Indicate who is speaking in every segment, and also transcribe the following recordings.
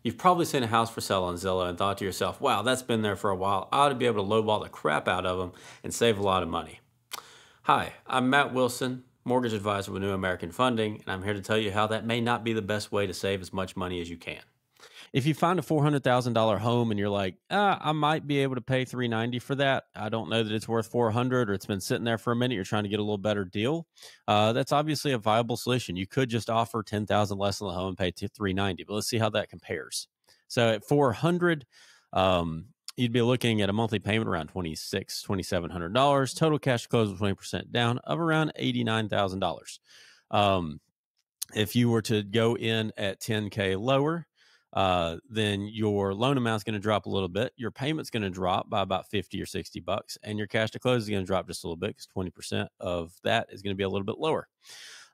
Speaker 1: You've probably seen a house for sale on Zillow and thought to yourself, wow, that's been there for a while. I ought to be able to lowball the crap out of them and save a lot of money. Hi, I'm Matt Wilson, mortgage advisor with New American Funding, and I'm here to tell you how that may not be the best way to save as much money as you can. If you find a $400,000 home and you're like, I might be able to pay $390 for that. I don't know that it's worth $400 or it's been sitting there for a minute. You're trying to get a little better deal. That's obviously a viable solution. You could just offer $10,000 less on the home and pay $390, but let's see how that compares. So at 400, you'd be looking at a monthly payment around $2,700. Total cash to close with 20% down of around $89,000. If you were to go in at 10K lower, then your loan amount is going to drop a little bit. Your payment's going to drop by about 50 or $60, and your cash to close is going to drop just a little bit because 20% of that is going to be a little bit lower.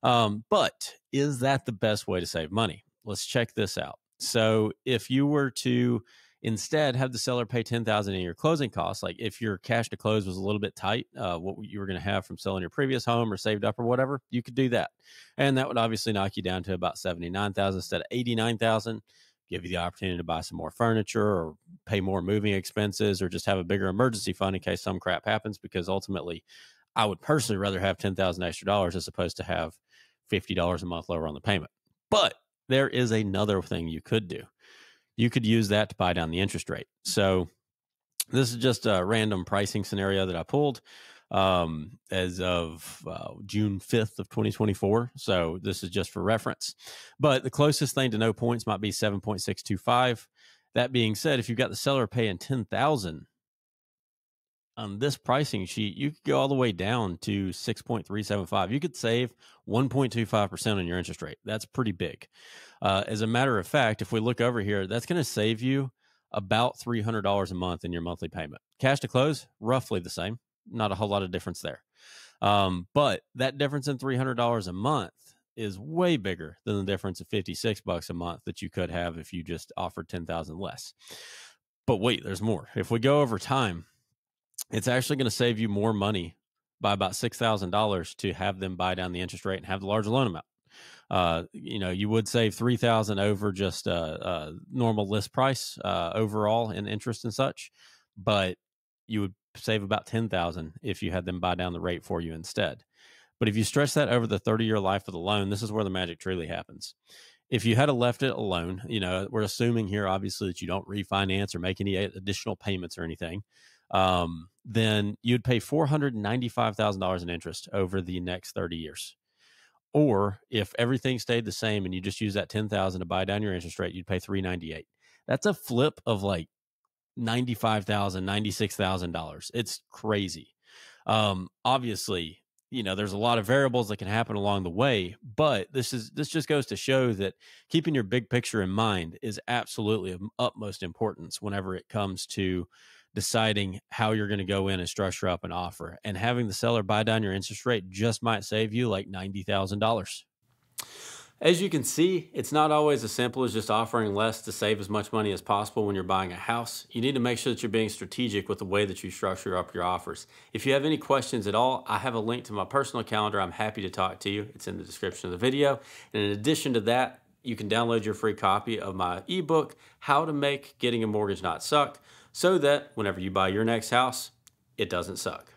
Speaker 1: But is that the best way to save money? Let's check this out. So if you were to instead have the seller pay $10,000 in your closing costs, like if your cash to close was a little bit tight, what you were going to have from selling your previous home or saved up or whatever, you could do that. And that would obviously knock you down to about $79,000 instead of $89,000. Give you the opportunity to buy some more furniture or pay more moving expenses or just have a bigger emergency fund in case some crap happens, because ultimately I would personally rather have $10,000 extra dollars as opposed to have $50 a month lower on the payment. But there is another thing you could do. You could use that to buy down the interest rate. So this is just a random pricing scenario that I pulled as of June 5th of 2024. So this is just for reference. But the closest thing to no points might be 7.625. That being said, if you've got the seller paying $10,000 on this pricing sheet, you could go all the way down to 6.375. You could save 1.25% on your interest rate. That's pretty big. As a matter of fact, if we look over here, that's going to save you about $300 a month in your monthly payment. Cash to close, roughly the same. Not a whole lot of difference there. But that difference in $300 a month is way bigger than the difference of $56 a month that you could have if you just offered $10,000 less. But wait, there's more. If we go over time, it's actually going to save you more money by about $6,000 to have them buy down the interest rate and have the larger loan amount. You would save $3,000 over just a normal list price overall in interest and such, but you would save about $10,000 if you had them buy down the rate for you instead. But if you stretch that over the 30-year life of the loan, this is where the magic truly happens. If you had left it alone, we're assuming here obviously that you don't refinance or make any additional payments or anything, then you'd pay $495,000 in interest over the next 30 years. Or if everything stayed the same and you just use that $10,000 to buy down your interest rate, you'd pay $398. That's a flip of like $95,000, $96,000. It's crazy. Obviously, there's a lot of variables that can happen along the way, but this just goes to show that keeping your big picture in mind is absolutely of utmost importance whenever it comes to deciding how you're going to go in and structure up an offer. And having the seller buy down your interest rate just might save you like $90,000. As you can see, it's not always as simple as just offering less to save as much money as possible when you're buying a house. You need to make sure that you're being strategic with the way that you structure up your offers. If you have any questions at all, I have a link to my personal calendar. I'm happy to talk to you. It's in the description of the video. And in addition to that, you can download your free copy of my ebook, How to Make Getting a Mortgage Not Suck, so that whenever you buy your next house, it doesn't suck.